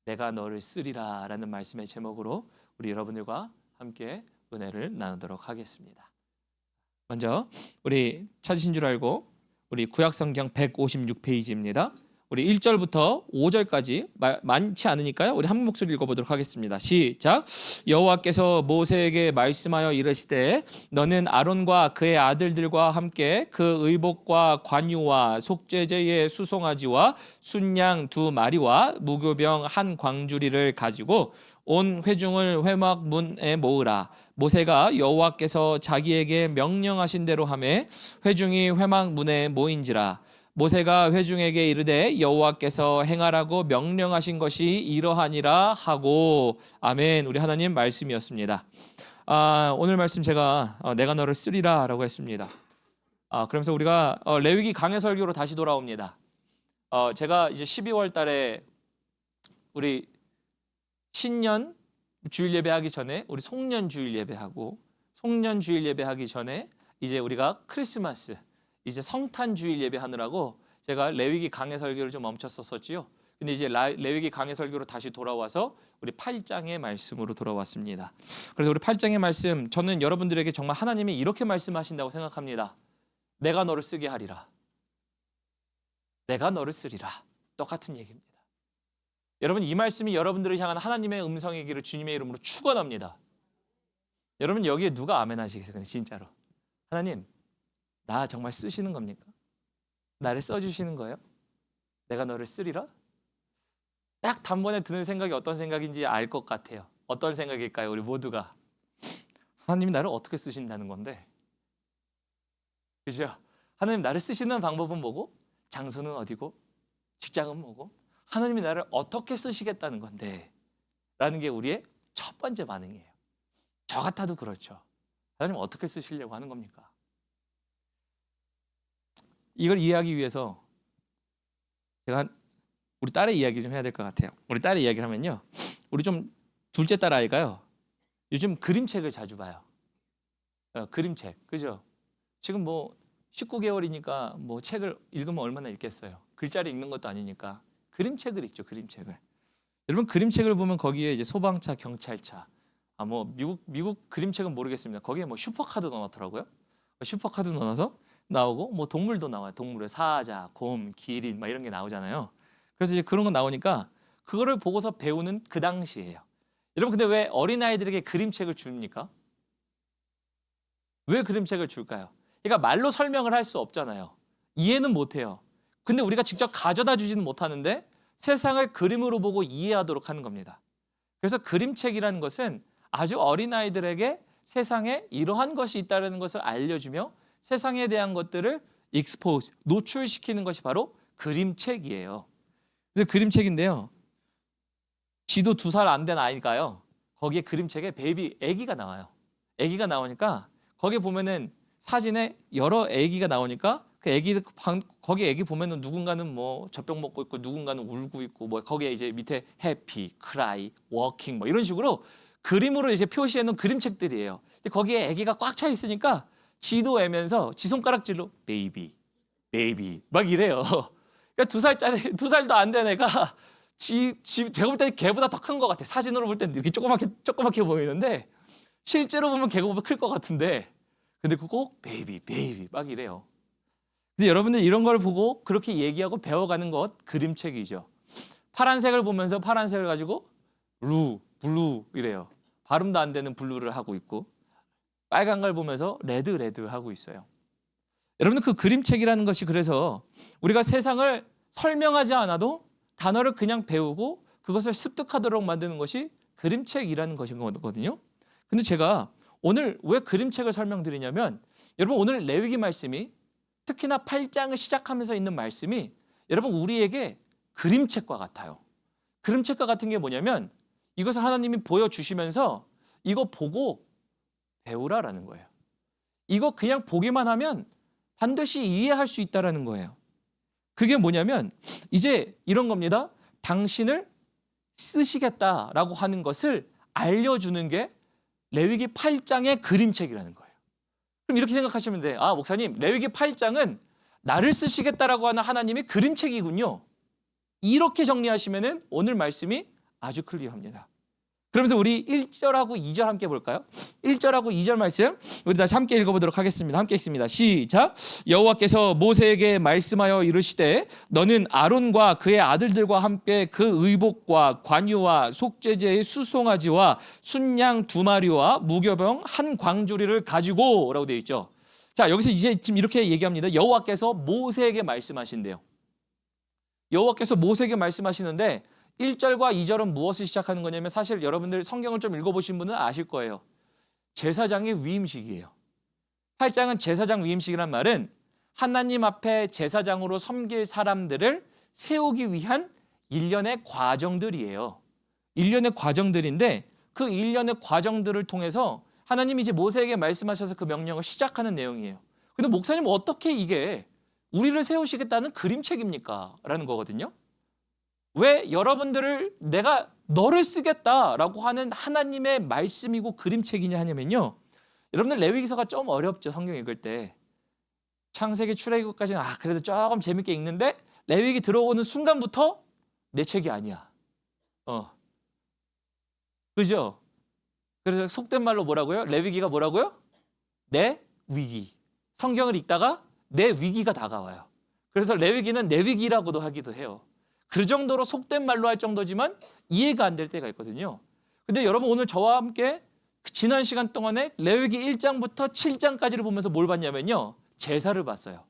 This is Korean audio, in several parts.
내가 너를 쓰리라 라는 말씀의 제목으로 우리 여러분들과 함께 은혜를 나누도록 하겠습니다. 먼저 우리 찾으신 줄 알고 우리 구약성경 156페이지입니다. 우리 1절부터 5절까지 많지 않으니까요. 우리 한 목소리 읽어보도록 하겠습니다. 시작. 여호와께서 모세에게 말씀하여 이르시되 너는 아론과 그의 아들들과 함께 그 의복과 관유와 속죄제의 수송아지와 순양 2마리와 무교병 1광주리를 가지고 온 회중을 회막 문에 모으라. 모세가 여호와께서 자기에게 명령하신 대로 하매 회중이 회막 문에 모인지라. 모세가 회중에게 이르되 여호와께서 행하라고 명령하신 것이 이러하니라 하고. 아멘. 우리 하나님 말씀이었습니다. 오늘 말씀 제가 내가 너를 쓰리라 라고 했습니다. 그러면서 우리가 레위기 강해 설교로 다시 돌아옵니다. 제가 이제 12월 달에 우리 신년 주일 예배하기 전에 우리 송년 주일 예배하고 송년 주일 예배하기 전에 이제 우리가 크리스마스 이제 성탄 주일 예배하느라고 제가 레위기 강해 설교를 좀 멈췄었지요. 근데 이제 레위기 강해 설교로 다시 돌아와서 우리 8장의 말씀으로 돌아왔습니다. 그래서 우리 8장의 말씀, 저는 여러분들에게 정말 하나님이 이렇게 말씀하신다고 생각합니다. 내가 너를 쓰게 하리라. 내가 너를 쓰리라. 똑같은 얘기입니다. 여러분, 이 말씀이 여러분들을 향한 하나님의 음성이기를 주님의 이름으로 축원합니다. 여러분, 여기에 누가 아멘 하시겠어요? 근데 진짜로 하나님, 나 정말 쓰시는 겁니까? 나를 써주시는 거예요? 내가 너를 쓰리라? 딱 단번에 드는 생각이 어떤 생각인지 알 것 같아요. 어떤 생각일까요? 우리 모두가. 하나님이 나를 어떻게 쓰신다는 건데? 그죠? 하나님 나를 쓰시는 방법은 뭐고? 장소는 어디고? 직장은 뭐고? 하나님이 나를 어떻게 쓰시겠다는 건데? 라는 게 우리의 첫 번째 반응이에요. 저 같아도 그렇죠. 하나님 어떻게 쓰시려고 하는 겁니까? 이걸 이해하기 위해서 제가 우리 딸의 이야기 좀 해야 될 것 같아요. 우리 딸의 이야기를 하면요, 우리 좀 둘째 딸 아이가요 요즘 그림책을 자주 봐요. 그림책, 그죠? 지금 뭐 19개월이니까 뭐 책을 읽으면 얼마나 읽겠어요. 글자를 읽는 것도 아니니까 그림책을 읽죠. 그림책을. 여러분, 그림책을 보면 거기에 이제 소방차, 경찰차, 뭐 미국 그림책은 모르겠습니다. 거기에 뭐 슈퍼카도 넣어놨더라고요. 슈퍼카도 넣어놔서 나오고 뭐 동물도 나와요. 동물의 사자, 곰, 기린 막 이런 게 나오잖아요. 그래서 이제 그런 거 나오니까 그거를 보고서 배우는 그 당시예요. 여러분, 근데 왜 어린아이들에게 그림책을 줍니까? 왜 그림책을 줄까요? 그러니까 말로 설명을 할 수 없잖아요. 이해는 못해요. 근데 우리가 직접 가져다 주지는 못하는데 세상을 그림으로 보고 이해하도록 하는 겁니다. 그래서 그림책이라는 것은 아주 어린아이들에게 세상에 이러한 것이 있다는 것을 알려주며 세상에 대한 것들을 expose, 노출시키는 것이 바로 그림책이에요. 근데 그림책인데요, 지도 2살 안 된 아이가요, 거기에 그림책에 아기가 나와요. 아기가 나오니까 거기에 보면은 사진에 여러 아기가 나오니까 그 아기 거기 아기 보면은 누군가는 뭐 젖병 먹고 있고 누군가는 울고 있고 뭐 거기에 이제 밑에 해피, 크라이, 워킹 뭐 이런 식으로 그림으로 이제 표시해 놓은 그림책들이에요. 근데 거기에 아기가 꽉 차 있으니까 지도 애면서 지 손가락질로 베이비 막 이래요. 그러니까 2살도 안 된 애가 제가 볼 때는 걔보다 더 큰 것 같아. 사진으로 볼 때는 이렇게 조그맣게 보이는데 실제로 보면 걔보다 클 것 같은데, 근데 꼭 베이비 막 이래요. 그래서 여러분들 이런 걸 보고 그렇게 얘기하고 배워가는 것 그림책이죠. 파란색을 보면서 파란색을 가지고 블루 이래요. 발음도 안 되는 블루를 하고 있고, 빨간 걸 보면서 레드 하고 있어요. 여러분들, 그 그림책이라는 것이 그래서 우리가 세상을 설명하지 않아도 단어를 그냥 배우고 그것을 습득하도록 만드는 것이 그림책이라는 것인 거거든요. 근데 제가 오늘 왜 그림책을 설명드리냐면, 여러분, 오늘 레위기 말씀이 특히나 8장을 시작하면서 있는 말씀이 여러분 우리에게 그림책과 같아요. 그림책과 같은 게 뭐냐면 이것을 하나님이 보여주시면서 이거 보고 배우라라는 거예요. 이거 그냥 보기만 하면 반드시 이해할 수 있다라는 거예요. 그게 뭐냐면 이제 이런 겁니다. 당신을 쓰시겠다라고 하는 것을 알려주는 게 레위기 8장의 그림책이라는 거예요. 그럼 이렇게 생각하시면 돼요. 아, 목사님, 레위기 8장은 나를 쓰시겠다라고 하는 하나님의 그림책이군요. 이렇게 정리하시면은 오늘 말씀이 아주 클리어합니다. 그러면서 우리 1절하고 2절 함께 볼까요? 1절하고 2절 말씀 우리 다시 함께 읽어보도록 하겠습니다. 함께 읽습니다. 시작. 여호와께서 모세에게 말씀하여 이르시되 너는 아론과 그의 아들들과 함께 그 의복과 관유와 속죄제의 수송아지와 순양 2마리와 무교병 한 광주리를 가지고 라고 되어 있죠. 자, 여기서 이제 지금 이렇게 얘기합니다. 여호와께서 모세에게 말씀하신대요. 여호와께서 모세에게 말씀하시는데 1절과 2절은 무엇을 시작하는 거냐면 사실 여러분들 성경을 좀 읽어보신 분은 아실 거예요. 제사장의 위임식이에요. 8장은 제사장 위임식이란 말은 하나님 앞에 제사장으로 섬길 사람들을 세우기 위한 일련의 과정들이에요. 일련의 과정들인데 그 일련의 과정들을 통해서 하나님이 이제 모세에게 말씀하셔서 그 명령을 시작하는 내용이에요. 근데 목사님 어떻게 이게 우리를 세우시겠다는 그림책입니까? 라는 거거든요. 왜 여러분들을 내가 너를 쓰겠다라고 하는 하나님의 말씀이고 그림책이냐 하냐면요. 여러분들 레위기서가 좀 어렵죠. 성경 읽을 때. 창세기 출애굽까지는 그래도 조금 재밌게 읽는데 레위기 들어오는 순간부터 내 책이 아니야. 그죠? 그래서 속된 말로 뭐라고요? 레위기가 뭐라고요? 내 위기. 성경을 읽다가 내 위기가 다가와요. 그래서 레위기는 내 위기라고도 하기도 해요. 그 정도로 속된 말로 할 정도지만 이해가 안 될 때가 있거든요. 근데 여러분 오늘 저와 함께 지난 시간 동안에 레위기 1장부터 7장까지를 보면서 뭘 봤냐면요. 제사를 봤어요.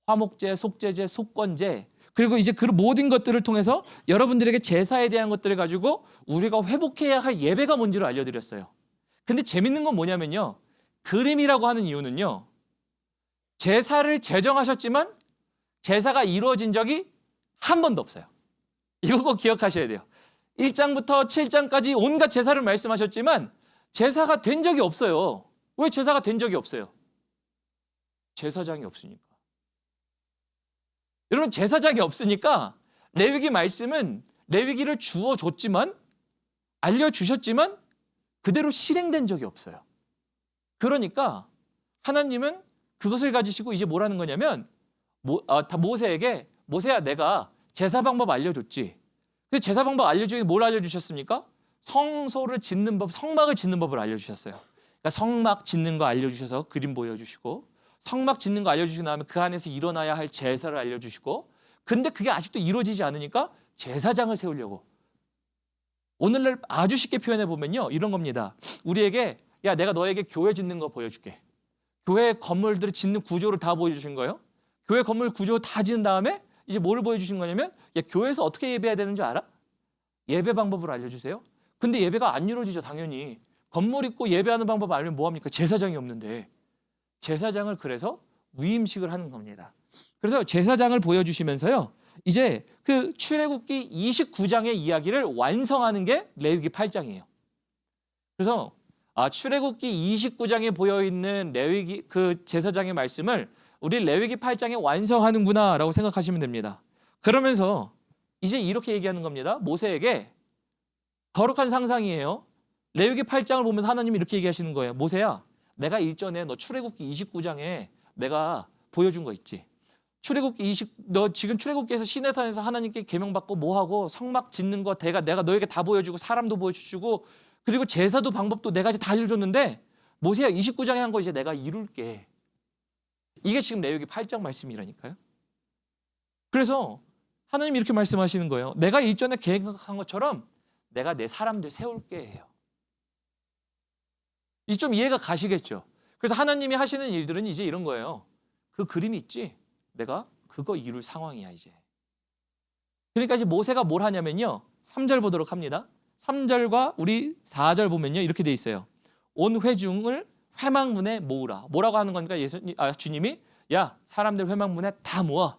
화목제, 속죄제, 속건제 그리고 이제 그 모든 것들을 통해서 여러분들에게 제사에 대한 것들을 가지고 우리가 회복해야 할 예배가 뭔지를 알려드렸어요. 근데 재밌는 건 뭐냐면요. 그림이라고 하는 이유는요. 제사를 제정하셨지만 제사가 이루어진 적이 한 번도 없어요. 이거 꼭 기억하셔야 돼요. 1장부터 7장까지 온갖 제사를 말씀하셨지만 제사가 된 적이 없어요. 왜 제사가 된 적이 없어요? 제사장이 없으니까. 여러분 제사장이 없으니까 레위기 말씀은 레위기를 주어줬지만 알려주셨지만 그대로 실행된 적이 없어요. 그러니까 하나님은 그것을 가지시고 이제 뭐라는 거냐면 모세에게 모세야 내가 제사 방법 알려줬지. 근데 제사 방법 알려주기 뭘 알려주셨습니까? 성소를 짓는 법, 성막을 짓는 법을 알려주셨어요. 그러니까 성막 짓는 거 알려주셔서 그림 보여주시고 성막 짓는 거 알려주시고 나면 그 안에서 일어나야 할 제사를 알려주시고 근데 그게 아직도 이루어지지 않으니까 제사장을 세우려고. 오늘날 아주 쉽게 표현해 보면요. 이런 겁니다. 우리에게 야 내가 너에게 교회 짓는 거 보여줄게. 교회 건물들을 짓는 구조를 다 보여주신 거예요. 교회 건물 구조 다 짓는 다음에 이제 뭐를 보여주신 거냐면 야 교회에서 어떻게 예배해야 되는 줄 알아? 예배 방법을 알려주세요. 근데 예배가 안 이루어지죠. 당연히. 건물 있고 예배하는 방법 알면 뭐합니까? 제사장이 없는데. 제사장을 그래서 위임식을 하는 겁니다. 그래서 제사장을 보여주시면서요. 이제 그 출애굽기 29장의 이야기를 완성하는 게 레위기 8장이에요. 그래서 출애굽기 29장에 보여있는 레위기 그 제사장의 말씀을 우리 레위기 8장에 완성하는구나라고 생각하시면 됩니다. 그러면서 이제 이렇게 얘기하는 겁니다. 모세에게 거룩한 상상이에요. 레위기 8장을 보면서 하나님이 이렇게 얘기하시는 거예요. 모세야, 내가 일전에 너 출애굽기 29장에 내가 보여준 거 있지. 너 지금 출애굽기에서 시내산에서 하나님께 계명받고 뭐하고 성막 짓는 거 내가 너에게 다 보여주고 사람도 보여주고 그리고 제사도 방법도 네 가지 다 알려줬는데 모세야 29장에 한 거 이제 내가 이룰게. 이게 지금 레위기 8장 말씀이라니까요. 그래서 하나님이 이렇게 말씀하시는 거예요. 내가 일전에 계획한 것처럼 내가 내 사람들 세울게 해요. 이 좀 이해가 가시겠죠? 그래서 하나님이 하시는 일들은 이제 이런 거예요. 그 그림이 있지? 내가 그거 이룰 상황이야 이제. 그러니까 이제 모세가 뭘 하냐면요. 3절 보도록 합니다. 3절과 우리 4절 보면요. 이렇게 돼 있어요. 온 회중을 회막문에 모으라. 뭐라고 하는 겁니까? 주님이 야 사람들 회막문에 다 모아.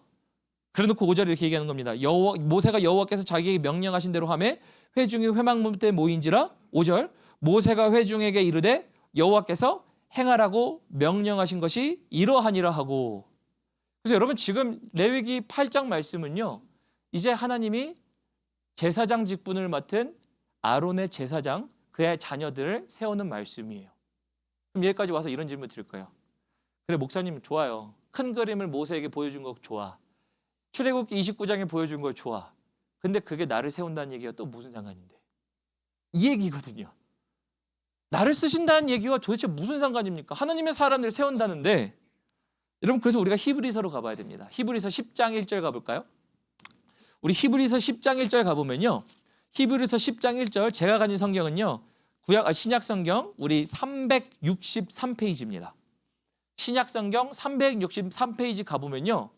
그래놓고 5절에 이렇게 얘기하는 겁니다. 모세가 여호와께서 자기에게 명령하신 대로 하매 회중이 회막문에 모인지라. 5절 모세가 회중에게 이르되 여호와께서 행하라고 명령하신 것이 이러하니라 하고. 그래서 여러분 지금 레위기 8장 말씀은요. 이제 하나님이 제사장 직분을 맡은 아론의 제사장 그의 자녀들을 세우는 말씀이에요. 그럼 여기까지 와서 이런 질문 드릴 거예요. 그래 목사님 좋아요. 큰 그림을 모세에게 보여준 거 좋아. 출애굽기 29장에 보여준 거 좋아. 근데 그게 나를 세운다는 얘기가 또 무슨 상관인데? 이 얘기거든요. 나를 쓰신다는 얘기와 도대체 무슨 상관입니까? 하나님의 사람들을 세운다는데. 여러분, 그래서 우리가 히브리서로 가봐야 됩니다. 히브리서 10장 1절 가볼까요? 우리 히브리서 10장 1절 가보면요, 히브리서 10장 1절, 제가 가진 성경은요, 신약 성경 우리 363페이지입니다. 신약 성경 363페이지 가보면요,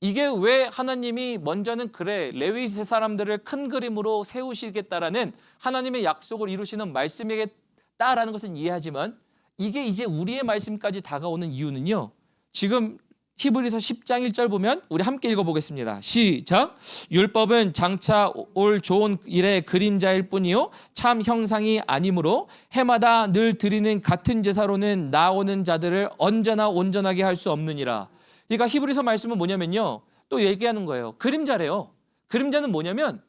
이게 왜 하나님이 먼저는 그래 레위 세 사람들을 큰 그림으로 세우시겠다라는 하나님의 약속을 이루시는 말씀이겠다라는 것은 이해하지만, 이게 이제 우리의 말씀까지 다가오는 이유는요, 지금 히브리서 10장 1절 보면 우리 함께 읽어보겠습니다. 시작. 율법은 장차 올 좋은 일의 그림자일 뿐이요 참 형상이 아니므로 해마다 늘 드리는 같은 제사로는 나오는 자들을 언제나 온전하게 할 수 없느니라. 그러니까 히브리서 말씀은 뭐냐면요, 또 얘기하는 거예요. 그림자래요. 그림자는 뭐냐면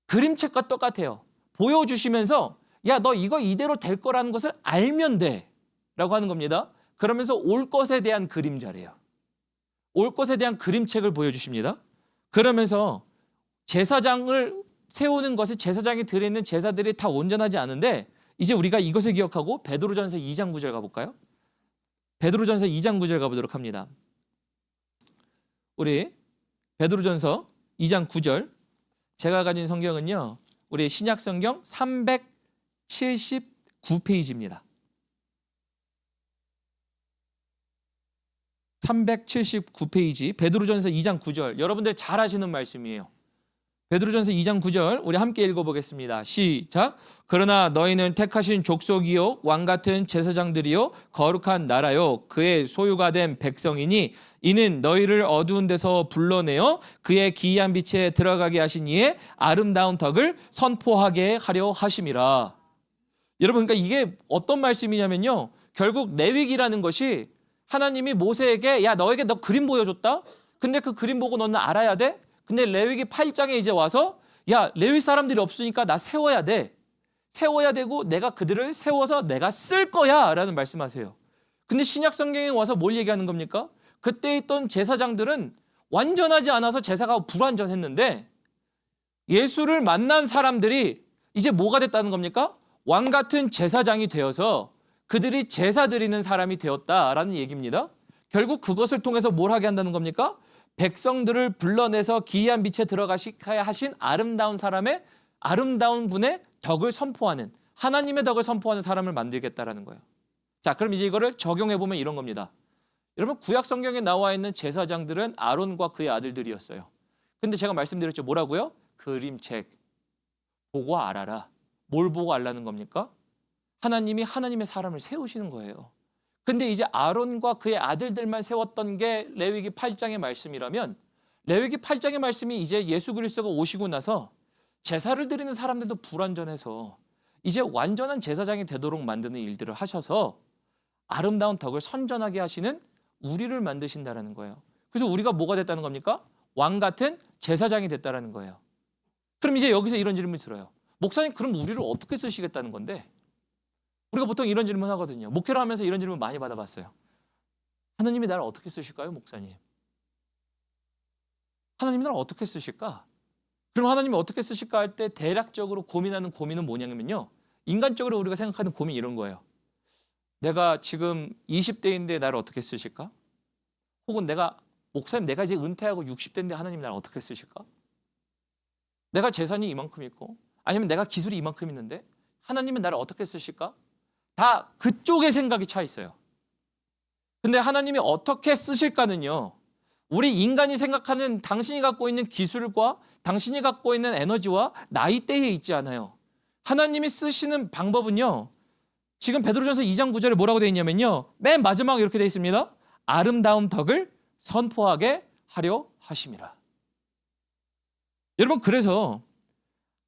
그림책과 똑같아요. 보여주시면서 야, 너 이거 이대로 될 거라는 것을 알면 돼 라고 하는 겁니다. 그러면서 올 것에 대한 그림자래요. 올 것에 대한 그림책을 보여주십니다. 그러면서 제사장을 세우는 것이, 제사장이 드리는 제사들이 다 온전하지 않은데, 이제 우리가 이것을 기억하고 베드로전서 2장 9절 가볼까요? 베드로전서 2장 9절 가보도록 합니다. 우리 베드로전서 2장 9절, 제가 가진 성경은요, 우리 신약 성경 379페이지입니다. 379페이지 베드로전서 2장 9절, 여러분들 잘 아시는 말씀이에요. 베드로전서 2장 9절 우리 함께 읽어보겠습니다. 시작. 그러나 너희는 택하신 족속이요 왕같은 제사장들이요 거룩한 나라요 그의 소유가 된 백성이니 이는 너희를 어두운 데서 불러내어 그의 기이한 빛에 들어가게 하신 이의 아름다운 덕을 선포하게 하려 하심이라. 여러분, 그러니까 이게 어떤 말씀이냐면요, 결국 레위기라는 것이 하나님이 모세에게 야, 너에게 너 그림 보여줬다? 근데 그 그림 보고 너는 알아야 돼? 근데 레위기 8장에 이제 와서 야, 레위 사람들이 없으니까 나 세워야 돼. 세워야 되고 내가 그들을 세워서 내가 쓸 거야 라는 말씀하세요. 근데 신약 성경에 와서 뭘 얘기하는 겁니까? 그때 있던 제사장들은 완전하지 않아서 제사가 불완전했는데, 예수를 만난 사람들이 이제 뭐가 됐다는 겁니까? 왕 같은 제사장이 되어서 그들이 제사 드리는 사람이 되었다라는 얘기입니다. 결국 그것을 통해서 뭘 하게 한다는 겁니까? 백성들을 불러내서 기이한 빛에 들어가시게 하신 아름다운 사람의, 아름다운 분의 덕을 선포하는, 하나님의 덕을 선포하는 사람을 만들겠다라는 거예요. 자, 그럼 이제 이거를 적용해 보면 이런 겁니다. 여러분, 구약 성경에 나와 있는 제사장들은 아론과 그의 아들들이었어요. 근데 제가 말씀드렸죠. 뭐라고요? 그림책 보고 알아라. 뭘 보고 알라는 겁니까? 하나님이 하나님의 사람을 세우시는 거예요. 근데 이제 아론과 그의 아들들만 세웠던 게 레위기 8장의 말씀이라면, 레위기 8장의 말씀이 이제 예수 그리스도가 오시고 나서 제사를 드리는 사람들도 불완전해서 이제 완전한 제사장이 되도록 만드는 일들을 하셔서 아름다운 덕을 선전하게 하시는 우리를 만드신다라는 거예요. 그래서 우리가 뭐가 됐다는 겁니까? 왕 같은 제사장이 됐다라는 거예요. 그럼 이제 여기서 이런 질문이 들어요. 목사님, 그럼 우리를 어떻게 쓰시겠다는 건데? 우리가 보통 이런 질문 하거든요. 목회를 하면서 이런 질문 많이 받아봤어요. 하나님이 나를 어떻게 쓰실까요, 목사님? 하나님이 나를 어떻게 쓰실까? 그럼 하나님이 어떻게 쓰실까 할 때 대략적으로 고민하는 고민은 뭐냐면요, 인간적으로 우리가 생각하는 고민이 이런 거예요. 내가 지금 20대인데 나를 어떻게 쓰실까? 혹은 목사님, 내가 이제 은퇴하고 60대인데 하나님 나를 어떻게 쓰실까? 내가 재산이 이만큼 있고, 아니면 내가 기술이 이만큼 있는데 하나님은 나를 어떻게 쓰실까? 다 그쪽의 생각이 차 있어요. 근데 하나님이 어떻게 쓰실까는요, 우리 인간이 생각하는 당신이 갖고 있는 기술과 당신이 갖고 있는 에너지와 나이대에 있지 않아요. 하나님이 쓰시는 방법은요, 지금 베드로전서 2장 9절에 뭐라고 되어 있냐면요, 맨 마지막에 이렇게 되어 있습니다. 아름다운 덕을 선포하게 하려 하심이라. 여러분, 그래서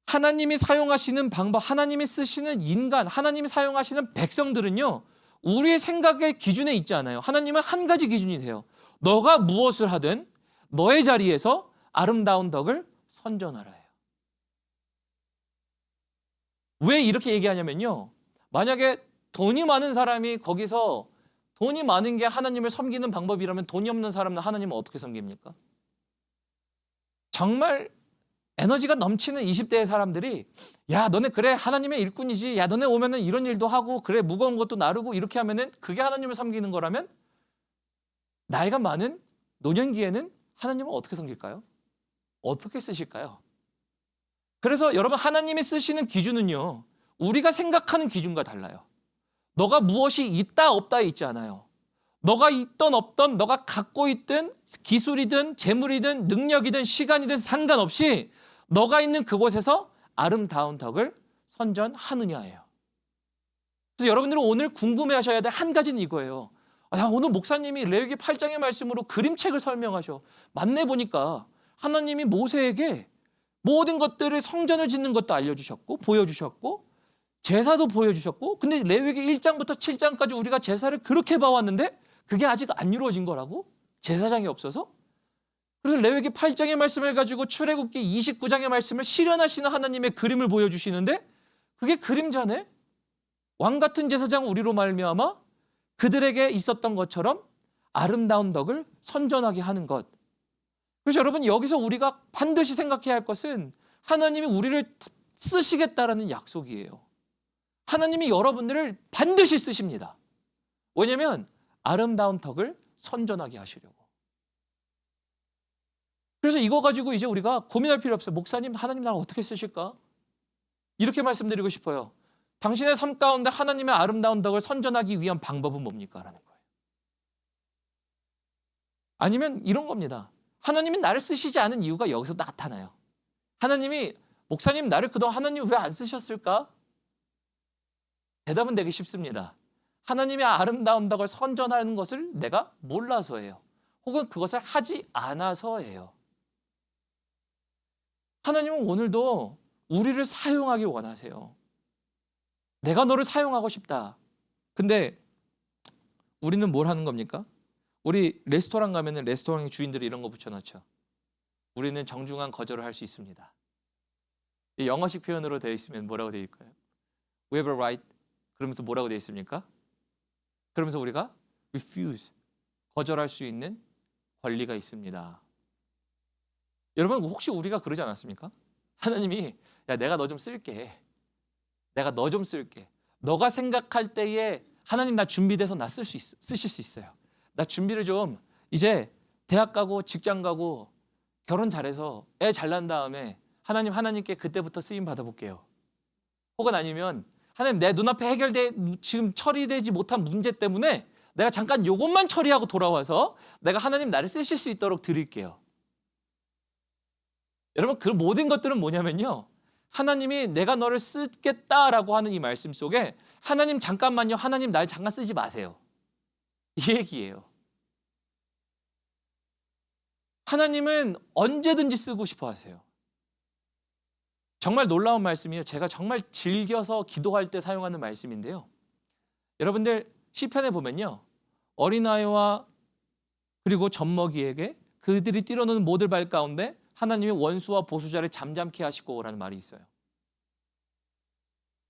하나님이 사용하시는 방법, 하나님이 쓰시는 인간, 하나님이 사용하시는 백성들은요, 우리의 생각의 기준에 있지 않아요. 하나님은 한 가지 기준이 돼요. 너가 무엇을 하든 너의 자리에서 아름다운 덕을 선전하라 해요. 왜 이렇게 얘기하냐면요, 만약에 돈이 많은 사람이 거기서, 돈이 많은 게 하나님을 섬기는 방법이라면 돈이 없는 사람은 하나님을 어떻게 섬깁니까? 정말 에너지가 넘치는 20대의 사람들이 야 너네 그래 하나님의 일꾼이지, 야 너네 오면은 이런 일도 하고 그래 무거운 것도 나르고 이렇게 하면은 그게 하나님을 섬기는 거라면 나이가 많은 노년기에는 하나님을 어떻게 섬길까요? 어떻게 쓰실까요? 그래서 여러분 하나님이 쓰시는 기준은요 우리가 생각하는 기준과 달라요. 너가 무엇이 있다 없다에 있지 않아요. 너가 있던 없던, 너가 갖고 있든 기술이든 재물이든 능력이든 시간이든 상관없이 너가 있는 그곳에서 아름다운 덕을 선전하느냐예요. 그래서 여러분들은 오늘 궁금해하셔야 될 한 가지는 이거예요. 야, 오늘 목사님이 레위기 8장의 말씀으로 그림책을 설명하셔. 맞네 보니까 하나님이 모세에게 모든 것들을 성전을 짓는 것도 알려주셨고 보여주셨고 제사도 보여주셨고, 근데 레위기 1장부터 7장까지 우리가 제사를 그렇게 봐왔는데 그게 아직 안 이루어진 거라고? 제사장이 없어서? 그래서 레위기 8장의 말씀을 가지고 출애굽기 29장의 말씀을 실현하시는 하나님의 그림을 보여주시는데 그게 그림자네? 왕 같은 제사장 우리로 말미암아 그들에게 있었던 것처럼 아름다운 덕을 선전하게 하는 것. 그래서 여러분 여기서 우리가 반드시 생각해야 할 것은 하나님이 우리를 쓰시겠다라는 약속이에요. 하나님이 여러분들을 반드시 쓰십니다. 왜냐하면 아름다운 덕을 선전하게 하시려고. 그래서 이거 가지고 이제 우리가 고민할 필요 없어요. 목사님, 하나님 나를 어떻게 쓰실까? 이렇게 말씀드리고 싶어요. 당신의 삶 가운데 하나님의 아름다운 덕을 선전하기 위한 방법은 뭡니까? 라는 거예요. 아니면 이런 겁니다. 하나님이 나를 쓰시지 않은 이유가 여기서 나타나요. 하나님이, 목사님 나를 그동안 하나님 왜 안 쓰셨을까? 대답은 되게 쉽습니다. 하나님의 아름다운 덕을 선전하는 것을 내가 몰라서예요. 혹은 그것을 하지 않아서예요. 하나님은 오늘도 우리를 사용하기 원하세요. 내가 너를 사용하고 싶다. 근데 우리는 뭘 하는 겁니까? 우리 레스토랑 가면은 레스토랑의 주인들이 이런 거 붙여놓죠. 우리는 정중한 거절을 할 수 있습니다. 영어식 표현으로 되어 있으면 뭐라고 되어 있을까요? We have a right. 그러면서 뭐라고 되어 있습니까? 그러면서 우리가 refuse, 거절할 수 있는 권리가 있습니다. 여러분 혹시 우리가 그러지 않았습니까? 하나님이 야 내가 너 좀 쓸게. 내가 너 좀 쓸게. 너가 생각할 때에 하나님 나 준비돼서 나 쓰실 수 있어요. 나 준비를 좀 이제 대학 가고 직장 가고 결혼 잘해서 애 잘난 다음에 하나님께 그때부터 쓰임 받아볼게요. 혹은 아니면 하나님 내 눈앞에 지금 처리되지 못한 문제 때문에 내가 잠깐 요것만 처리하고 돌아와서 내가 하나님 나를 쓰실 수 있도록 드릴게요. 여러분 그 모든 것들은 뭐냐면요. 하나님이 내가 너를 쓰겠다라고 하는 이 말씀 속에 하나님 잠깐만요. 하나님 날 잠깐 쓰지 마세요. 이 얘기예요. 하나님은 언제든지 쓰고 싶어 하세요. 정말 놀라운 말씀이에요. 제가 정말 즐겨서 기도할 때 사용하는 말씀인데요. 여러분들 시편에 보면요. 어린아이와 그리고 젖먹이에게 그들이 뛰어노는 모들 발 가운데 하나님이 원수와 보수자를 잠잠케 하시고라는 말이 있어요.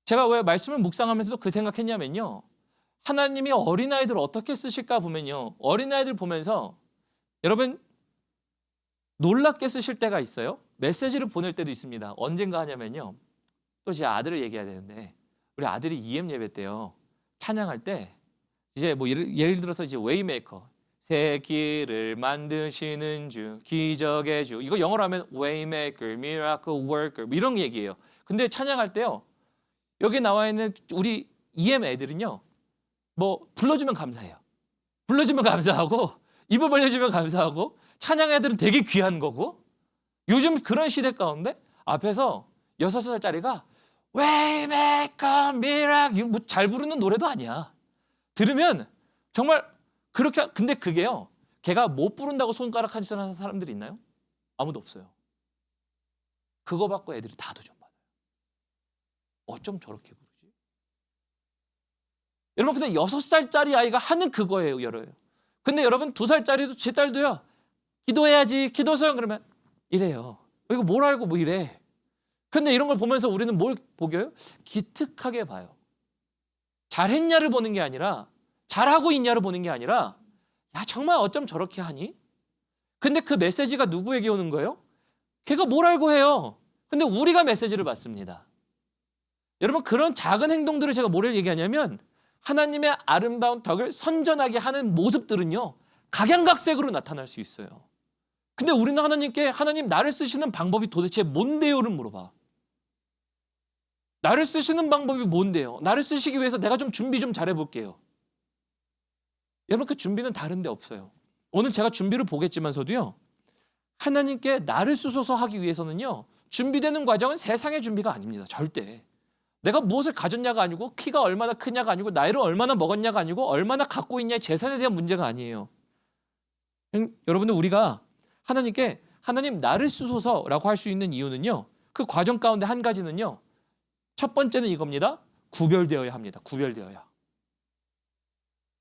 제가 왜 말씀을 묵상하면서도 그 생각했냐면요. 하나님이 어린아이들을 어떻게 쓰실까 보면요. 어린아이들 보면서 여러분 놀랍게 쓰실 때가 있어요. 메시지를 보낼 때도 있습니다. 언젠가 하냐면요. 또 제 아들을 얘기해야 되는데 우리 아들이 EM 예배 때요. 찬양할 때 이제 뭐 예를 들어서 이제 웨이메이커 새 길을 만드시는 주 기적의 주 이거 영어로 하면 웨이메이커, 미라클 워커 이런 얘기예요. 근데 찬양할 때요. 여기 나와 있는 우리 EM 애들은요. 뭐 불러주면 감사해요. 불러주면 감사하고 입을 벌려주면 감사하고 찬양 애들은 되게 귀한 거고 요즘 그런 시대 가운데 앞에서 6살짜리가 웨이메이커 미라클 뭐 잘 부르는 노래도 아니야. 들으면 정말 그렇게 근데 그게요. 걔가 못 부른다고 손가락 하는 사람들이 있나요? 아무도 없어요. 그거 받고 애들이 다 도전받아요. 어쩜 저렇게 부르지? 여러분 근데 6살짜리 아이가 하는 그거예요. 근데 여러분 2살짜리도 제 딸도요. 기도해야지. 기도서 그러면 이래요. 이거 뭘 알고 뭐 이래. 근데 이런 걸 보면서 우리는 뭘 보겨요? 기특하게 봐요. 잘했냐를 보는 게 아니라 잘하고 있냐를 보는 게 아니라 야 정말 어쩜 저렇게 하니? 근데 그 메시지가 누구에게 오는 거예요? 걔가 뭘 알고 해요? 근데 우리가 메시지를 받습니다. 여러분, 그런 작은 행동들을 제가 뭐를 얘기하냐면 하나님의 아름다운 덕을 선전하게 하는 모습들은요, 각양각색으로 나타날 수 있어요. 근데 우리는 하나님께 하나님 나를 쓰시는 방법이 도대체 뭔데요를 물어봐. 나를 쓰시는 방법이 뭔데요? 나를 쓰시기 위해서 내가 좀 준비 좀 잘해볼게요. 여러분, 그 준비는 다른 데 없어요. 오늘 제가 준비를 보겠지만서도요, 하나님께 나를 쓰소서 하기 위해서는요, 준비되는 과정은 세상의 준비가 아닙니다. 절대. 내가 무엇을 가졌냐가 아니고, 키가 얼마나 크냐가 아니고, 나이를 얼마나 먹었냐가 아니고, 얼마나 갖고 있냐의 재산에 대한 문제가 아니에요. 여러분들, 우리가 하나님께 하나님 나를 쓰소서라고 할 수 있는 이유는요, 그 과정 가운데 한 가지는요, 첫 번째는 이겁니다. 구별되어야 합니다. 구별되어야.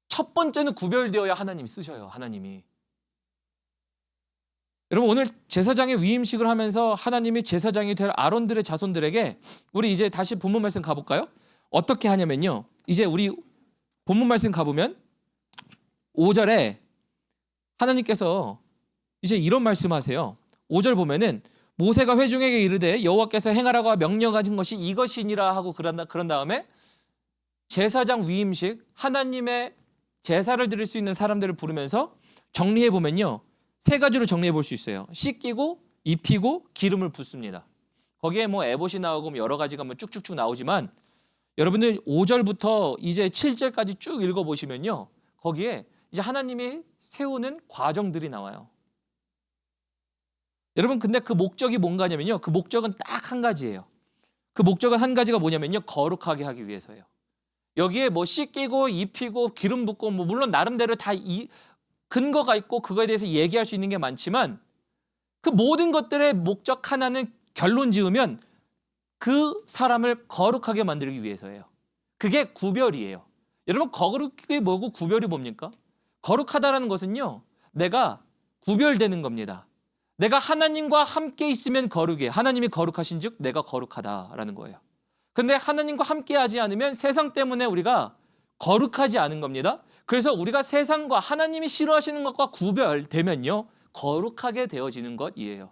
첫 번째는 구별되어야 하나님이 쓰셔요. 하나님이. 여러분, 오늘 제사장의 위임식을 하면서 하나님이 제사장이 될 아론들의 자손들에게, 우리 이제 다시 본문 말씀 가볼까요? 어떻게 하냐면요, 이제 우리 본문 말씀 가보면 5절에 하나님께서 이제 이런 말씀하세요. 5절 보면은 모세가 회중에게 이르되 여호와께서 행하라고 명령하신 것이 이것이니라 하고 그런 다음에 제사장 위임식, 하나님의 제사를 드릴 수 있는 사람들을 부르면서 정리해 보면요, 세 가지로 정리해 볼 수 있어요. 씻기고, 입히고, 기름을 붓습니다. 거기에 뭐 에봇이 나오고 여러 가지가 뭐 쭉쭉쭉 나오지만, 여러분들 5절부터 이제 7절까지 쭉 읽어 보시면요, 거기에 이제 하나님이 세우는 과정들이 나와요. 여러분, 근데 그 목적이 뭔가냐면요, 그 목적은 딱 한 가지예요. 그 목적은 한 가지가 뭐냐면요, 거룩하게 하기 위해서예요. 여기에 뭐 씻기고 입히고 기름 붓고 뭐 물론 나름대로 다 근거가 있고 그거에 대해서 얘기할 수 있는 게 많지만, 그 모든 것들의 목적 하나는 결론 지으면 그 사람을 거룩하게 만들기 위해서예요. 그게 구별이에요. 여러분, 거룩이 뭐고 구별이 뭡니까? 거룩하다라는 것은요, 내가 구별되는 겁니다. 내가 하나님과 함께 있으면 거룩이에요. 하나님이 거룩하신 즉 내가 거룩하다라는 거예요. 근데 하나님과 함께 하지 않으면 세상 때문에 우리가 거룩하지 않은 겁니다. 그래서 우리가 세상과 하나님이 싫어하시는 것과 구별되면요, 거룩하게 되어지는 것이에요.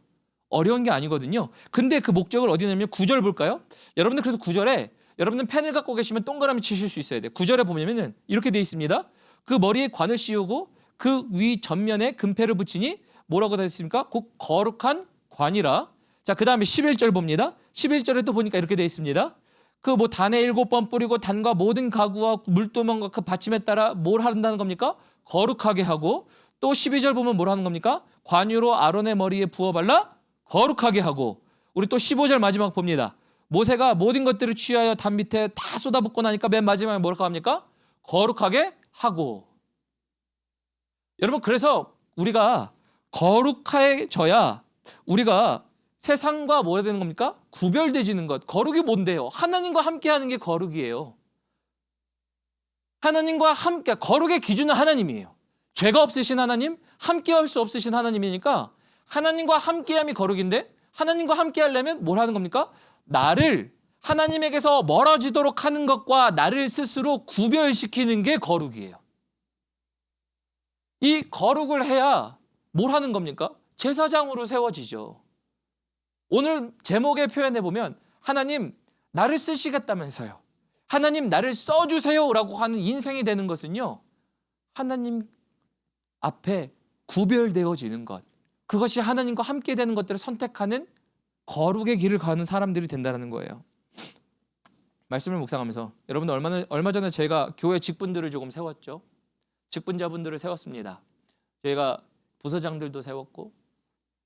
어려운 게 아니거든요. 근데 그 목적을 어디 냐면 9절 볼까요? 여러분들, 그래서 9절에 여러분들 펜을 갖고 계시면 동그라미 치실 수 있어야 돼요. 9절에 보면은 이렇게 되어 있습니다. 그 머리에 관을 씌우고 그 위 전면에 금패를 붙이니 뭐라고 되어 있습니까? 곧 거룩한 관이라. 자, 그 다음에 11절 봅니다. 11절에 또 보니까 이렇게 되어 있습니다. 그 뭐 단에 7번 뿌리고 단과 모든 가구와 물두멍과 그 받침에 따라 뭘 한다는 겁니까? 거룩하게 하고, 또 12절 보면 뭘 하는 겁니까? 관유로 아론의 머리에 부어 발라 거룩하게 하고, 우리 또 15절 마지막 봅니다. 모세가 모든 것들을 취하여 담 밑에 다 쏟아붓고 나니까 맨 마지막에 뭐라고 합니까? 거룩하게 하고. 여러분, 그래서 우리가 거룩해져야 우리가 세상과 뭐가 되는 겁니까? 구별되지는 것. 거룩이 뭔데요? 하나님과 함께하는 게 거룩이에요. 하나님과 함께, 거룩의 기준은 하나님이에요. 죄가 없으신 하나님, 함께할 수 없으신 하나님이니까 하나님과 함께함이 거룩인데, 하나님과 함께하려면 뭘 하는 겁니까? 나를 하나님에게서 멀어지도록 하는 것과 나를 스스로 구별시키는 게 거룩이에요. 이 거룩을 해야 뭘 하는 겁니까? 제사장으로 세워지죠. 오늘 제목에 표현해 보면 하나님 나를 쓰시겠다면서요, 하나님 나를 써주세요라고 하는 인생이 되는 것은요, 하나님 앞에 구별되어지는 것, 그것이 하나님과 함께 되는 것들을 선택하는 거룩의 길을 가는 사람들이 된다는 거예요. 말씀을 묵상하면서 여러분들, 얼마 전에 제가 교회 직분들을 조금 세웠죠. 직분자분들을 세웠습니다. 저희가 부서장들도 세웠고,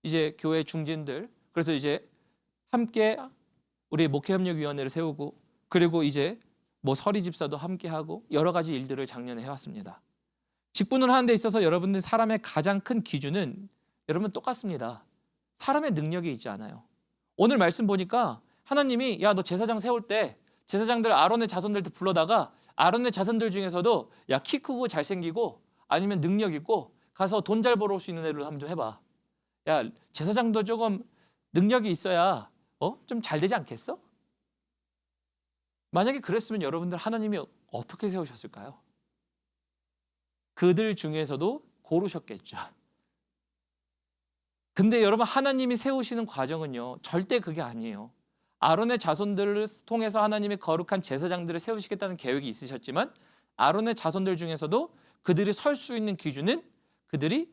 이제 교회 중진들, 그래서 이제 함께 우리 목회협력위원회를 세우고, 그리고 이제 뭐 서리 집사도 함께 하고 여러 가지 일들을 작년에 해왔습니다. 직분을 하는 데 있어서 여러분들 사람의 가장 큰 기준은 여러분 똑같습니다. 사람의 능력이 있지 않아요. 오늘 말씀 보니까 하나님이 야, 너 제사장 세울 때 제사장들 아론의 자손들도 불러다가 아론의 자손들 중에서도 야, 키 크고 잘생기고 아니면 능력 있고 가서 돈 잘 벌어올 수 있는 애를 한번 좀 해봐. 야, 제사장도 조금 능력이 있어야 좀 잘 되지 않겠어? 만약에 그랬으면 여러분들 하나님이 어떻게 세우셨을까요? 그들 중에서도 고르셨겠죠. 근데 여러분 하나님이 세우시는 과정은요. 절대 그게 아니에요. 아론의 자손들을 통해서 하나님이 거룩한 제사장들을 세우시겠다는 계획이 있으셨지만 아론의 자손들 중에서도 그들이 설 수 있는 기준은 그들이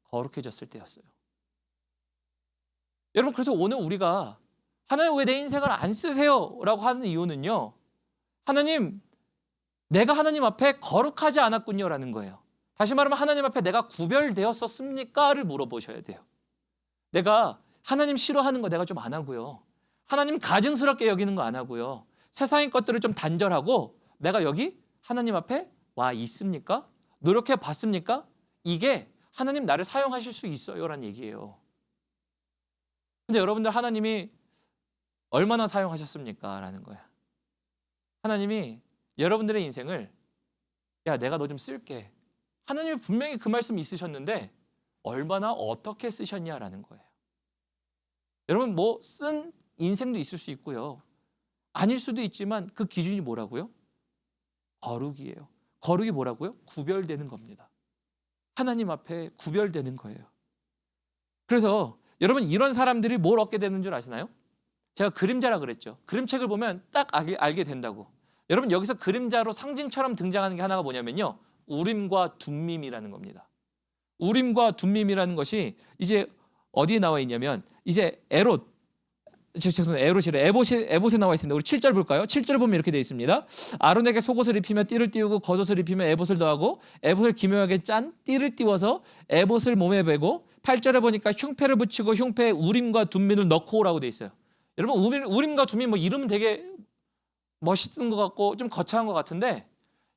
거룩해졌을 때였어요. 여러분 그래서 오늘 우리가 하나님 왜 내 인생을 안 쓰세요? 라고 하는 이유는요. 하나님 내가 하나님 앞에 거룩하지 않았군요 라는 거예요. 다시 말하면 하나님 앞에 내가 구별되었었습니까? 를 물어보셔야 돼요. 내가 하나님 싫어하는 거 내가 좀 안 하고요. 하나님 가증스럽게 여기는 거 안 하고요. 세상의 것들을 좀 단절하고 내가 여기 하나님 앞에 와 있습니까? 노력해 봤습니까? 이게 하나님 나를 사용하실 수 있어요 라는 얘기예요. 근데 여러분들 하나님이 얼마나 사용하셨습니까? 라는 거야. 하나님이 여러분들의 인생을 야 내가 너 좀 쓸게. 하나님이 분명히 그 말씀이 있으셨는데 얼마나 어떻게 쓰셨냐라는 거예요. 여러분 뭐 쓴 인생도 있을 수 있고요. 아닐 수도 있지만 그 기준이 뭐라고요? 거룩이에요. 거룩이 뭐라고요? 구별되는 겁니다. 하나님 앞에 구별되는 거예요. 그래서 여러분 이런 사람들이 뭘 얻게 되는 줄 아시나요? 제가 그림자라 그랬죠. 그림책을 보면 딱 알게 된다고. 여러분 여기서 그림자로 상징처럼 등장하는 게 하나가 뭐냐면요. 우림과 둠밈이라는 겁니다. 우림과 둠밈이라는 것이 이제 어디에 나와 있냐면 이제 에봇이래. 에봇에 나와 있습니다. 우리 7절 볼까요? 7절 보면 이렇게 되어 있습니다. 아론에게 속옷을 입히며 띠를 띄우고 겉옷을 입히며 에봇을 더하고 에봇을 기묘하게 짠 띠를 띄워서 에봇을 몸에 베고 8절에 보니까 흉패를 붙이고 흉패에 우림과 둠밈을 넣고 오라고 되어 있어요. 여러분 우림과 둠밈 뭐 이름은 되게 멋있는 것 같고 좀 거창한 것 같은데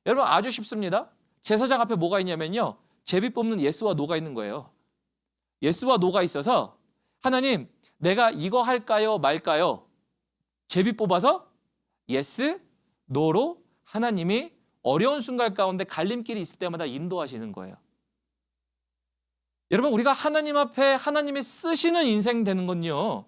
여러분 아주 쉽습니다. 제사장 앞에 뭐가 있냐면요. 제비 뽑는 예스와 노가 있는 거예요. 예스와 노가 있어서 하나님 내가 이거 할까요 말까요? 제비 뽑아서 예스, 노로 하나님이 어려운 순간 가운데 갈림길이 있을 때마다 인도하시는 거예요. 여러분 우리가 하나님 앞에 하나님이 쓰시는 인생 되는 건요.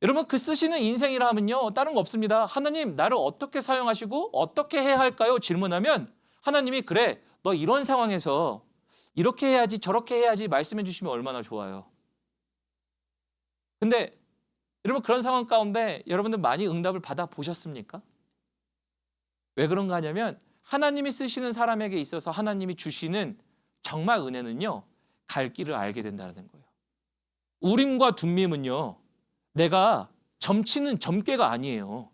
여러분 그 쓰시는 인생이라 하면요. 다른 거 없습니다. 하나님 나를 어떻게 사용하시고 어떻게 해야 할까요? 질문하면 하나님이 그래 너 이런 상황에서 이렇게 해야지 저렇게 해야지 말씀해 주시면 얼마나 좋아요. 근데 여러분 그런 상황 가운데 여러분들 많이 응답을 받아 보셨습니까? 왜 그런가 하냐면 하나님이 쓰시는 사람에게 있어서 하나님이 주시는 정말 은혜는요. 갈 길을 알게 된다는 거예요. 우림과 둠밈은요. 내가 점치는 점괘가 아니에요.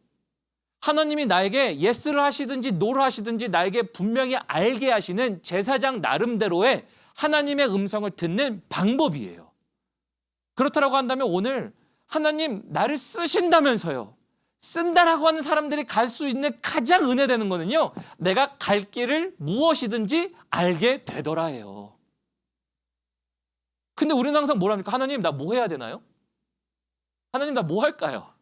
하나님이 나에게 예스를 하시든지 노를 하시든지 나에게 분명히 알게 하시는 제사장 나름대로의 하나님의 음성을 듣는 방법이에요. 그렇다고 한다면 오늘 하나님 나를 쓰신다면서요. 쓴다라고 하는 사람들이 갈 수 있는 가장 은혜되는 거는요. 내가 갈 길을 무엇이든지 알게 되더라예요. 근데 우리는 항상 뭐랍니까? 하나님 나 뭐 해야 되나요? 하나님 나 뭐 할까요?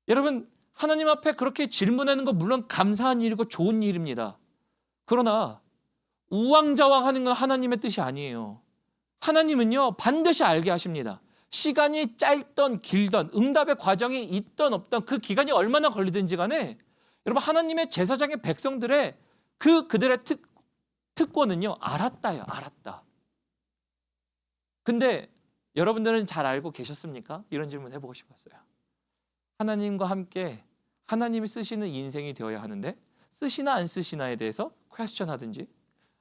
여러분 하나님 앞에 그렇게 질문하는 거 물론 감사한 일이고 좋은 일입니다. 그러나 우왕좌왕 하는 건 하나님의 뜻이 아니에요. 하나님은요 반드시 알게 하십니다. 시간이 짧던 길던 응답의 과정이 있던 없던 그 기간이 얼마나 걸리든지 간에 여러분 하나님의 제사장의 백성들의 그들의 특권은요 알았다요. 알았다. 근데 여러분들은 잘 알고 계셨습니까? 이런 질문 해보고 싶었어요. 하나님과 함께 하나님이 쓰시는 인생이 되어야 하는데 쓰시나 안 쓰시나에 대해서 퀘스천 하든지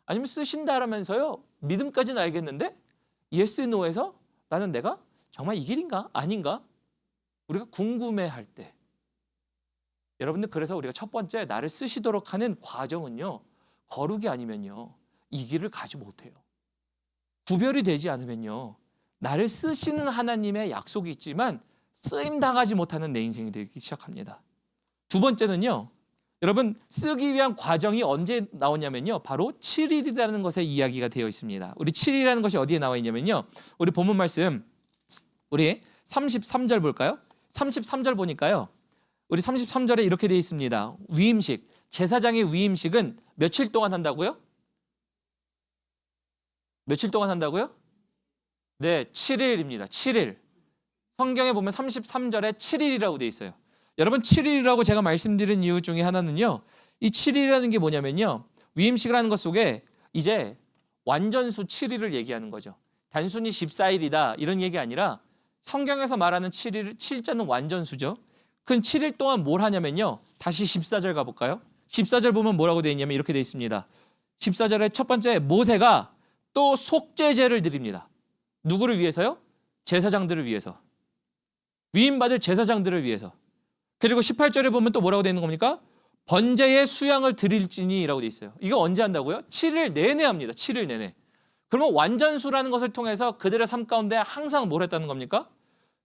아니면 쓰신다라면서요 믿음까지는 알겠는데 예스 노에서 나는 내가 정말 이 길인가 아닌가 우리가 궁금해할 때 여러분들 그래서 우리가 첫 번째 나를 쓰시도록 하는 과정은요 거룩이 아니면요 이 길을 가지 못해요. 구별이 되지 않으면요 나를 쓰시는 하나님의 약속이 있지만 쓰임 당하지 못하는 내 인생이 되기 시작합니다. 두 번째는요. 여러분 쓰기 위한 과정이 언제 나오냐면요. 바로 7일이라는 것에 이야기가 되어 있습니다. 우리 7일이라는 것이 어디에 나와 있냐면요. 우리 본문 말씀 우리 33절 볼까요? 33절 보니까요. 우리 33절에 이렇게 되어 있습니다. 위임식. 제사장의 위임식은 며칠 동안 한다고요? 며칠 동안 한다고요? 네, 7일입니다. 7일. 성경에 보면 33절에 7일이라고 되어 있어요. 여러분 7일이라고 제가 말씀드린 이유 중에 하나는요. 이 7일이라는 게 뭐냐면요. 위임식을 하는 것 속에 이제 완전수 7일을 얘기하는 거죠. 단순히 14일이다 이런 얘기 아니라 성경에서 말하는 7일, 7자는 완전수죠. 그 7일 동안 뭘 하냐면요. 다시 14절 가볼까요? 14절 보면 뭐라고 되어 있냐면 이렇게 되어 있습니다. 14절에 첫 번째 모세가 또 속죄제를 드립니다. 누구를 위해서요? 제사장들을 위해서. 위임받을 제사장들을 위해서. 그리고 18절에 보면 또 뭐라고 되어 있는 겁니까? 번제의 수양을 드릴지니라고 되어 있어요. 이거 언제 한다고요? 7일 내내 합니다. 7일 내내. 그러면 완전수라는 것을 통해서 그들의 삶 가운데 항상 뭘 했다는 겁니까?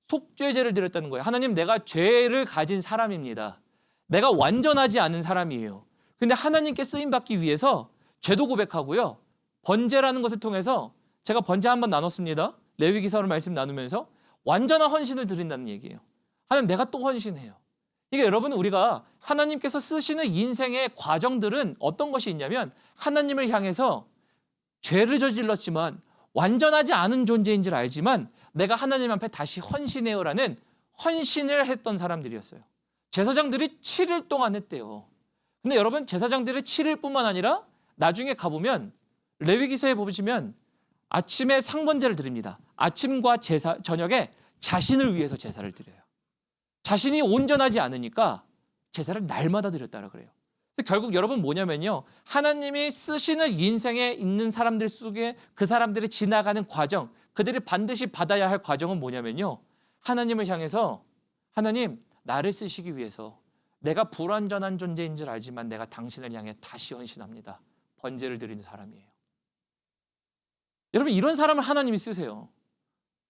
속죄제를 드렸다는 거예요. 하나님, 내가 죄를 가진 사람입니다. 내가 완전하지 않은 사람이에요. 근데 하나님께 쓰임받기 위해서 죄도 고백하고요. 번제라는 것을 통해서 제가 번제 한번 나눴습니다. 레위기서로 말씀 나누면서 완전한 헌신을 드린다는 얘기예요. 하나님, 내가 또 헌신해요. 이게 여러분, 우리가 하나님께서 쓰시는 인생의 과정들은 어떤 것이 있냐면 하나님을 향해서 죄를 저질렀지만 완전하지 않은 존재인 줄 알지만 내가 하나님 앞에 다시 헌신해요라는 헌신을 했던 사람들이었어요. 제사장들이 7일 동안 했대요. 근데 여러분, 제사장들이 7일뿐만 아니라 나중에 가보면 레위기서에 보시면 아침에 상번제를 드립니다. 아침과 저녁에 자신을 위해서 제사를 드려요. 자신이 온전하지 않으니까 제사를 날마다 드렸다라 그래요. 결국 여러분 뭐냐면요. 하나님이 쓰시는 인생에 있는 사람들 속에 그 사람들이 지나가는 과정, 그들이 반드시 받아야 할 과정은 뭐냐면요. 하나님을 향해서 하나님, 나를 쓰시기 위해서 내가 불완전한 존재인 줄 알지만 내가 당신을 향해 다시 헌신합니다. 번제를 드리는 사람이에요. 여러분, 이런 사람을 하나님이 쓰세요.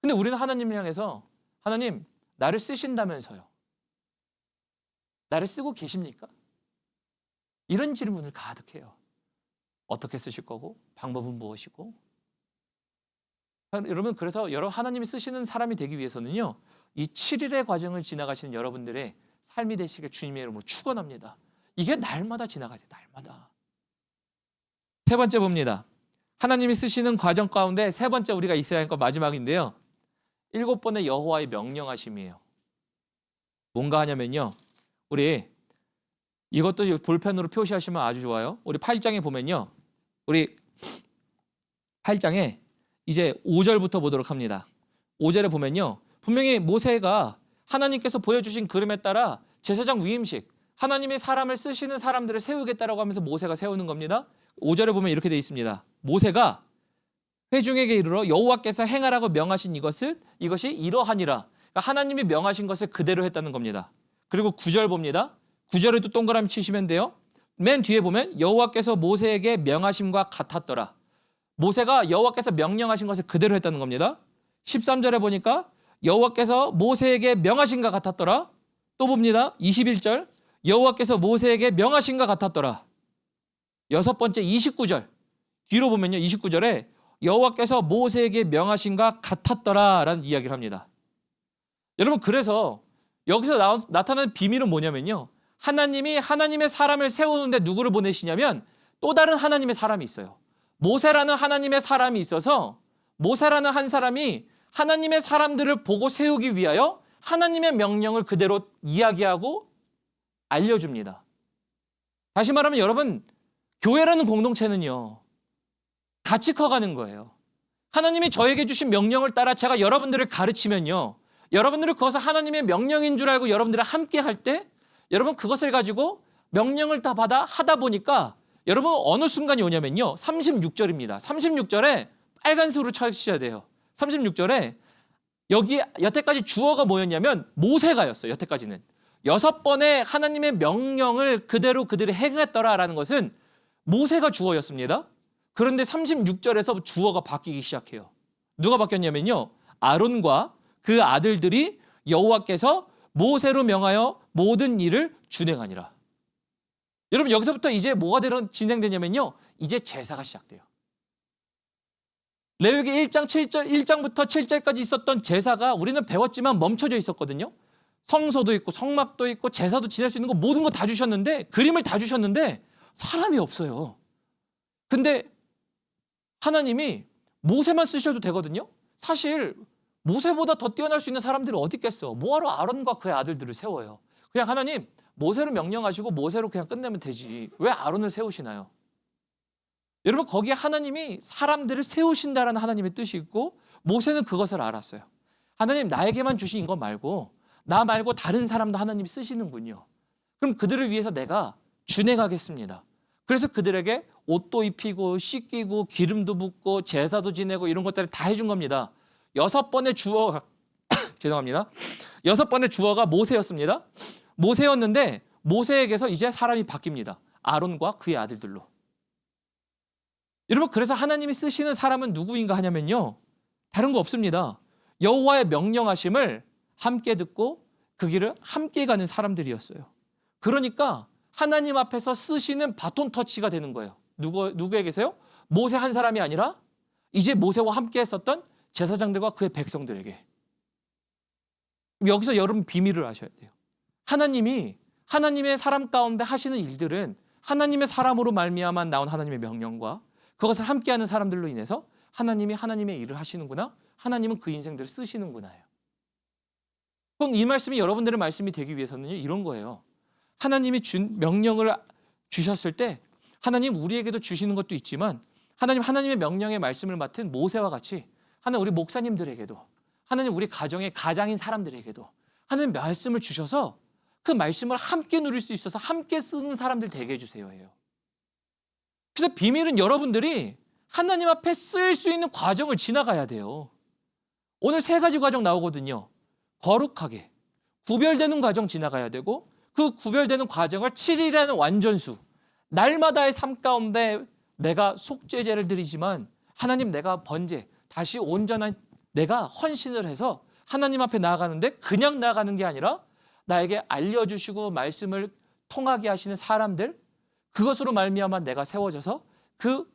근데 우리는 하나님을 향해서 하나님, 나를 쓰신다면서요. 나를 쓰고 계십니까? 이런 질문을 가득해요. 어떻게 쓰실 거고 방법은 무엇이고? 여러분, 그래서 하나님이 쓰시는 사람이 되기 위해서는요. 이 7일의 과정을 지나가시는 여러분들의 삶이 되시길 주님의 이름으로 축원합니다. 이게 날마다 지나가야 돼요. 날마다. 세 번째 봅니다. 하나님이 쓰시는 과정 가운데 세 번째 우리가 있어야 할 건 마지막인데요. 7번의 여호와의 명령하심이에요. 뭔가 하냐면요. 우리 이것도 볼펜으로 표시하시면 아주 좋아요. 우리 8장에 보면요. 우리 8장에 이제 5절부터 보도록 합니다. 5절에 보면요. 분명히 모세가 하나님께서 보여주신 그림에 따라 제사장 위임식, 하나님의 사람을 쓰시는 사람들을 세우겠다라고 하면서 모세가 세우는 겁니다. 5절에 보면 이렇게 되어 있습니다. 모세가 회중에게 이르러 여호와께서 행하라고 명하신 이것이 이러하니라. 그러니까 하나님이 명하신 것을 그대로 했다는 겁니다. 그리고 9절 봅니다. 9절에 또 동그라미 치시면 돼요. 맨 뒤에 보면 여호와께서 모세에게 명하심과 같았더라. 모세가 여호와께서 명령하신 것을 그대로 했다는 겁니다. 13절에 보니까 여호와께서 모세에게 명하신과 같았더라. 또 봅니다. 21절 여호와께서 모세에게 명하신과 같았더라. 여섯 번째 29절 뒤로 보면요. 29절에 여호와께서 모세에게 명하신과 같았더라라는 이야기를 합니다. 여러분, 그래서 여기서 나타나는 비밀은 뭐냐면요. 하나님이 하나님의 사람을 세우는데 누구를 보내시냐면 또 다른 하나님의 사람이 있어요. 모세라는 하나님의 사람이 있어서 모세라는 한 사람이 하나님의 사람들을 보고 세우기 위하여 하나님의 명령을 그대로 이야기하고 알려줍니다. 다시 말하면 여러분, 교회라는 공동체는요. 같이 커가는 거예요. 하나님이 저에게 주신 명령을 따라 제가 여러분들을 가르치면요. 여러분들은 그것을 하나님의 명령인 줄 알고 여러분들이 함께 할 때 여러분 그것을 가지고 명령을 다 받아 하다 보니까 여러분 어느 순간이 오냐면요. 36절입니다. 36절에 빨간 수로 쳐주셔야 돼요. 36절에 여기 여태까지 주어가 뭐였냐면 모세가였어요. 여태까지는. 6번의 하나님의 명령을 그대로 그들이 행했더라라는 것은 모세가 주어였습니다. 그런데 36절에서 주어가 바뀌기 시작해요. 누가 바뀌었냐면요. 아론과 그 아들들이 여호와께서 모세로 명하여 모든 일을 준행하니라. 여러분, 여기서부터 이제 뭐가 진행되냐면요. 이제 제사가 시작돼요. 레위기 1장부터 7절까지 있었던 제사가 우리는 배웠지만 멈춰져 있었거든요. 성소도 있고 성막도 있고 제사도 지낼 수 있는 거 모든 거 다 주셨는데 그림을 다 주셨는데 사람이 없어요. 근데 하나님이 모세만 쓰셔도 되거든요. 사실 모세보다 더 뛰어날 수 있는 사람들이 어디 있겠어. 뭐하러 아론과 그의 아들들을 세워요. 그냥 하나님 모세로 명령하시고 모세로 그냥 끝내면 되지. 왜 아론을 세우시나요? 여러분 거기에 하나님이 사람들을 세우신다라는 하나님의 뜻이 있고 모세는 그것을 알았어요. 하나님 나에게만 주신 것 말고 나 말고 다른 사람도 하나님이 쓰시는군요. 그럼 그들을 위해서 내가 준행하겠습니다. 그래서 그들에게 옷도 입히고 씻기고 기름도 붓고 제사도 지내고 이런 것들을 다 해준 겁니다. 6번의 주어가 죄송합니다. 6번의 주어가 모세였습니다. 모세였는데 모세에게서 이제 사람이 바뀝니다. 아론과 그의 아들들로. 여러분 그래서 하나님이 쓰시는 사람은 누구인가 하냐면요. 다른 거 없습니다. 여호와의 명령하심을 함께 듣고 그 길을 함께 가는 사람들이었어요. 그러니까 하나님 앞에서 쓰시는 바톤 터치가 되는 거예요. 누구에게서요? 모세 한 사람이 아니라 이제 모세와 함께 했었던 제사장들과 그의 백성들에게. 여기서 여러분 비밀을 아셔야 돼요. 하나님이 하나님의 사람 가운데 하시는 일들은 하나님의 사람으로 말미암아 나온 하나님의 명령과 그것을 함께하는 사람들로 인해서 하나님이 하나님의 일을 하시는구나. 하나님은 그 인생들을 쓰시는구나요. 그럼 이 말씀이 여러분들의 말씀이 되기 위해서는요. 이런 거예요. 하나님이 준 명령을 주셨을 때 하나님 우리에게도 주시는 것도 있지만 하나님의 명령의 말씀을 맡은 모세와 같이 하나님 우리 목사님들에게도 하나님 우리 가정의 가장인 사람들에게도 하나님 말씀을 주셔서 그 말씀을 함께 누릴 수 있어서 함께 쓰는 사람들 되게 해주세요 해요. 그래서 비밀은 여러분들이 하나님 앞에 쓸 수 있는 과정을 지나가야 돼요. 오늘 3가지 과정 나오거든요. 거룩하게 구별되는 과정 지나가야 되고 그 구별되는 과정을 7일이라는 완전수 날마다의 삶 가운데 내가 속죄제를 드리지만 하나님 내가 번제 다시 온전한 내가 헌신을 해서 하나님 앞에 나아가는데 그냥 나아가는 게 아니라 나에게 알려주시고 말씀을 통하게 하시는 사람들 그것으로 말미암아 내가 세워져서 그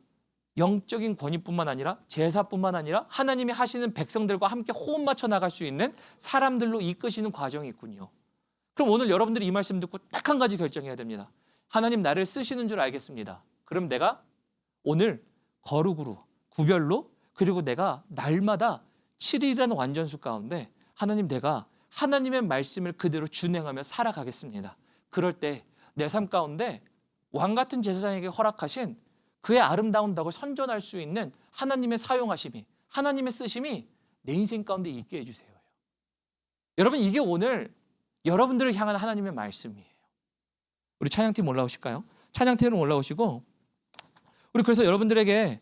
영적인 권위뿐만 아니라 제사뿐만 아니라 하나님이 하시는 백성들과 함께 호흡 맞춰 나갈 수 있는 사람들로 이끄시는 과정이 있군요. 그럼 오늘 여러분들이 이 말씀 듣고 딱 한 가지 결정해야 됩니다. 하나님 나를 쓰시는 줄 알겠습니다. 그럼 내가 오늘 거룩으로 구별로 그리고 내가 날마다 7일이라는 완전수 가운데 하나님 내가 하나님의 말씀을 그대로 준행하며 살아가겠습니다. 그럴 때 내 삶 가운데 왕같은 제사장에게 허락하신 그의 아름다운 덕을 선전할 수 있는 하나님의 사용하심이 하나님의 쓰심이 내 인생 가운데 있게 해주세요. 여러분 이게 오늘 여러분들을 향한 하나님의 말씀이에요. 우리 찬양팀 올라오실까요? 찬양팀으로 올라오시고 우리 그래서 여러분들에게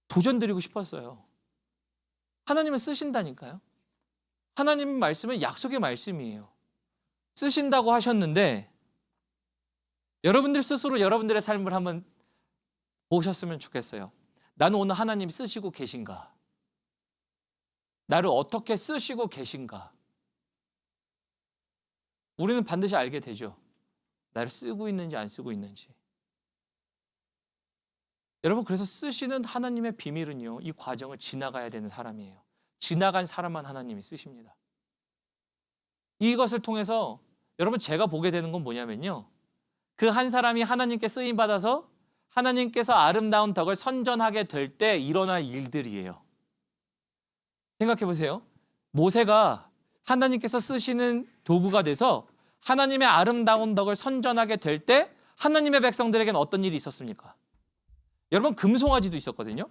도전 드리고 싶었어요. 하나님은 쓰신다니까요. 하나님 말씀은 약속의 말씀이에요. 쓰신다고 하셨는데 여러분들 스스로 여러분들의 삶을 한번 보셨으면 좋겠어요. 나는 오늘 하나님 쓰시고 계신가? 나를 어떻게 쓰시고 계신가? 우리는 반드시 알게 되죠. 나를 쓰고 있는지 안 쓰고 있는지. 여러분 그래서 쓰시는 하나님의 비밀은요. 이 과정을 지나가야 되는 사람이에요. 지나간 사람만 하나님이 쓰십니다. 이것을 통해서 여러분 제가 보게 되는 건 뭐냐면요. 그 한 사람이 하나님께 쓰임 받아서 하나님께서 아름다운 덕을 선전하게 될 때 일어날 일들이에요. 생각해 보세요. 모세가 하나님께서 쓰시는 도구가 돼서 하나님의 아름다운 덕을 선전하게 될 때 하나님의 백성들에게는 어떤 일이 있었습니까? 여러분 금송아지도 있었거든요.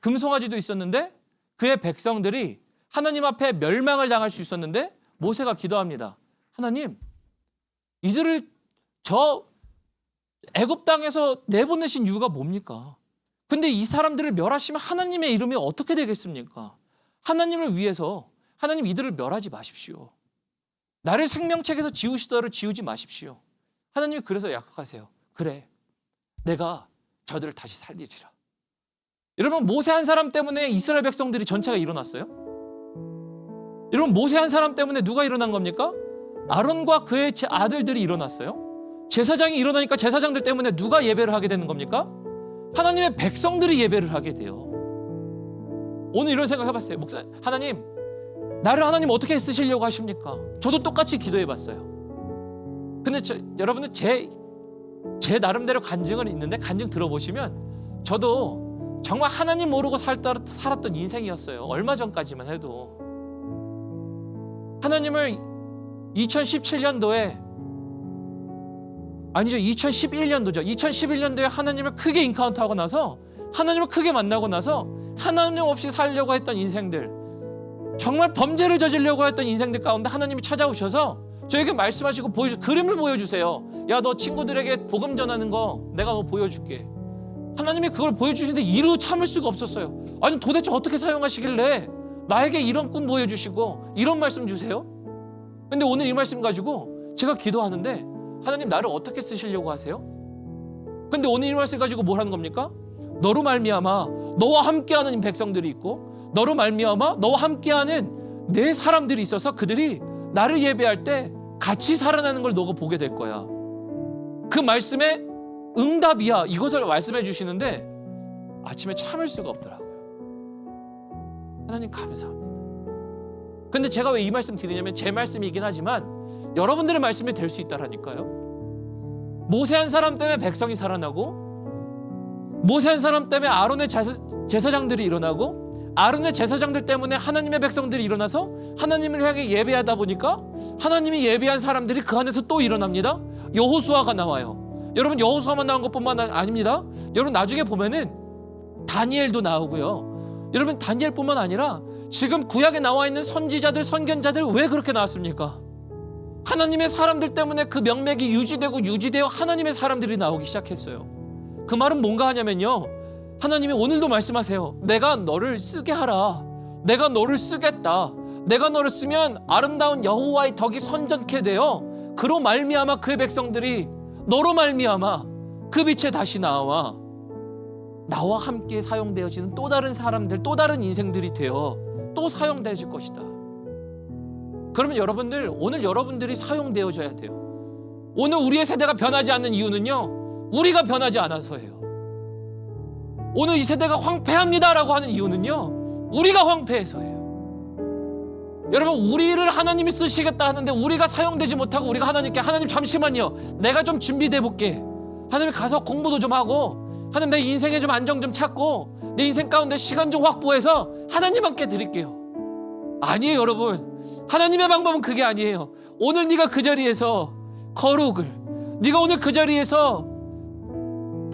금송아지도 있었는데 그의 백성들이 하나님 앞에 멸망을 당할 수 있었는데 모세가 기도합니다. 하나님, 이들을 저 애굽 땅에서 내보내신 이유가 뭡니까? 근데 이 사람들을 멸하시면 하나님의 이름이 어떻게 되겠습니까? 하나님을 위해서 하나님 이들을 멸하지 마십시오. 나를 생명책에서 지우시더라도 지우지 마십시오. 하나님이 그래서 약속하세요. 그래, 내가 저들을 다시 살리리라. 여러분 모세 한 사람 때문에 이스라엘 백성들이 전체가 일어났어요? 여러분 모세 한 사람 때문에 누가 일어난 겁니까? 아론과 그의 아들들이 일어났어요. 제사장이 일어나니까 제사장들 때문에 누가 예배를 하게 되는 겁니까? 하나님의 백성들이 예배를 하게 돼요. 오늘 이런 생각 해봤어요. 목사, 하나님 나를 하나님 어떻게 쓰시려고 하십니까? 저도 똑같이 기도해봤어요. 근데 여러분은 제 나름대로 간증은 있는데 간증 들어보시면 저도 정말 하나님 모르고 살았던 인생이었어요. 얼마 전까지만 해도. 하나님을 2017년도에 아니죠. 2011년도죠. 2011년도에 하나님을 크게 인카운트하고 나서 하나님을 크게 만나고 나서 하나님 없이 살려고 했던 인생들, 정말 범죄를 저지르려고 했던 인생들 가운데 하나님이 찾아오셔서 저에게 말씀하시고 그림을 보여주세요. 야, 너 친구들에게 복음 전하는 거 내가 뭐 보여줄게. 하나님이 그걸 보여주시는데 이루 참을 수가 없었어요. 아니 도대체 어떻게 사용하시길래 나에게 이런 꿈 보여주시고 이런 말씀 주세요? 근데 오늘 이 말씀 가지고 제가 기도하는데 하나님 나를 어떻게 쓰시려고 하세요? 근데 오늘 이 말씀 가지고 뭘 하는 겁니까? 너로 말미암아 너와 함께하는 백성들이 있고 너로 말미암아 너와 함께하는 내 사람들이 있어서 그들이 나를 예배할 때 같이 살아나는 걸 너가 보게 될 거야. 그 말씀에 응답이야. 이것을 말씀해 주시는데 아침에 참을 수가 없더라고요. 하나님 감사합니다. 근데 제가 왜 이 말씀 드리냐면 제 말씀이긴 하지만 여러분들의 말씀이 될 수 있다라니까요. 모세 한 사람 때문에 백성이 살아나고 모세 한 사람 때문에 아론의 제사장들이 일어나고 아론의 제사장들 때문에 하나님의 백성들이 일어나서 하나님을 향해 예배하다 보니까 하나님이 예배한 사람들이 그 안에서 또 일어납니다. 여호수아가 나와요. 여러분 여호수아만 나온 것뿐만 아닙니다. 여러분 나중에 보면은 다니엘도 나오고요. 여러분 다니엘뿐만 아니라 지금 구약에 나와 있는 선지자들 선견자들 왜 그렇게 나왔습니까? 하나님의 사람들 때문에 그 명맥이 유지되어 하나님의 사람들이 나오기 시작했어요. 그 말은 뭔가 하냐면요, 하나님이 오늘도 말씀하세요. 내가 너를 쓰게 하라. 내가 너를 쓰겠다. 내가 너를 쓰면 아름다운 여호와의 덕이 선전케 되어 그로 말미암아 그의 백성들이 너로 말미암아 그 빛에 다시 나와 나와 함께 사용되어지는 또 다른 사람들, 또 다른 인생들이 되어 또 사용되어질 것이다. 그러면 여러분들, 오늘 여러분들이 사용되어져야 돼요. 오늘 우리의 세대가 변하지 않는 이유는요, 우리가 변하지 않아서예요. 오늘 이 세대가 황폐합니다라고 하는 이유는요, 우리가 황폐해서예요. 여러분, 우리를 하나님이 쓰시겠다 하는데 우리가 사용되지 못하고 우리가 하나님께, 하나님 잠시만요, 내가 좀 준비돼 볼게. 하나님 가서 공부도 좀 하고, 하나님 내 인생에 좀 안정 좀 찾고 내 인생 가운데 시간 좀 확보해서 하나님께 드릴게요. 아니에요. 여러분, 하나님의 방법은 그게 아니에요. 오늘 네가 그 자리에서 거룩을, 네가 오늘 그 자리에서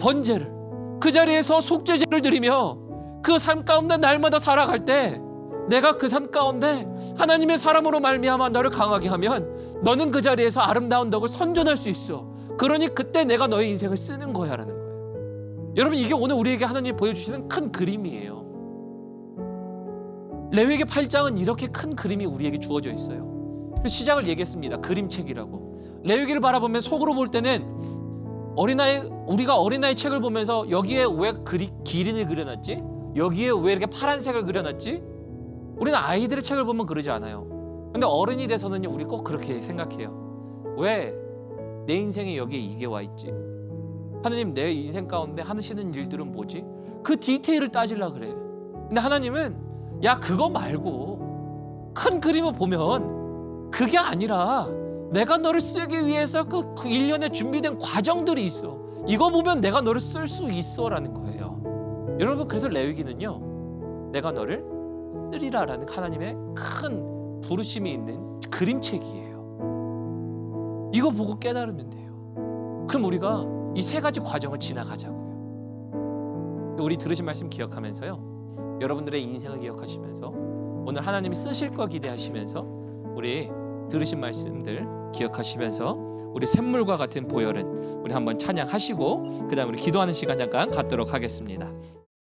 번제를, 그 자리에서 속죄제를 드리며 그 삶 가운데 날마다 살아갈 때 내가 그 삶 가운데 하나님의 사람으로 말미암아 너를 강하게 하면 너는 그 자리에서 아름다운 덕을 선전할 수 있어. 그러니 그때 내가 너의 인생을 쓰는 거야 라는 거예요. 여러분, 이게 오늘 우리에게 하나님이 보여주시는 큰 그림이에요. 레위기 8장은 이렇게 큰 그림이 우리에게 주어져 있어요. 시작을 얘기했습니다. 그림책이라고. 레위기를 바라보면 속으로 볼 때는 우리가 어린아이 책을 보면서 여기에 왜 기린을 그려놨지? 여기에 왜 이렇게 파란색을 그려놨지? 우리는 아이들의 책을 보면 그러지 않아요. 근데 어른이 돼서는요, 우리 꼭 그렇게 생각해요. 왜 내 인생에 여기에 이게 와 있지? 하나님, 내 인생 가운데 하시는 일들은 뭐지? 그 디테일을 따지려고 그래. 근데 하나님은 야, 그거 말고 큰 그림을 보면 그게 아니라 내가 너를 쓰기 위해서 그 일련의 준비된 과정들이 있어. 이거 보면 내가 너를 쓸 수 있어 라는 거예요. 여러분, 그래서 레위기는요, 내가 너를 쓰리라 라는 하나님의 큰 부르심이 있는 그림책이에요. 이거 보고 깨달으면 돼요. 그럼 우리가 이 세 가지 과정을 지나가자고요. 우리 들으신 말씀 기억하면서요, 여러분들의 인생을 기억하시면서 오늘 하나님이 쓰실 거 기대하시면서 우리 들으신 말씀들 기억하시면서 우리 샘물과 같은 보혈은 우리 한번 찬양하시고 그 다음 우리 기도하는 시간 잠깐 갖도록 하겠습니다.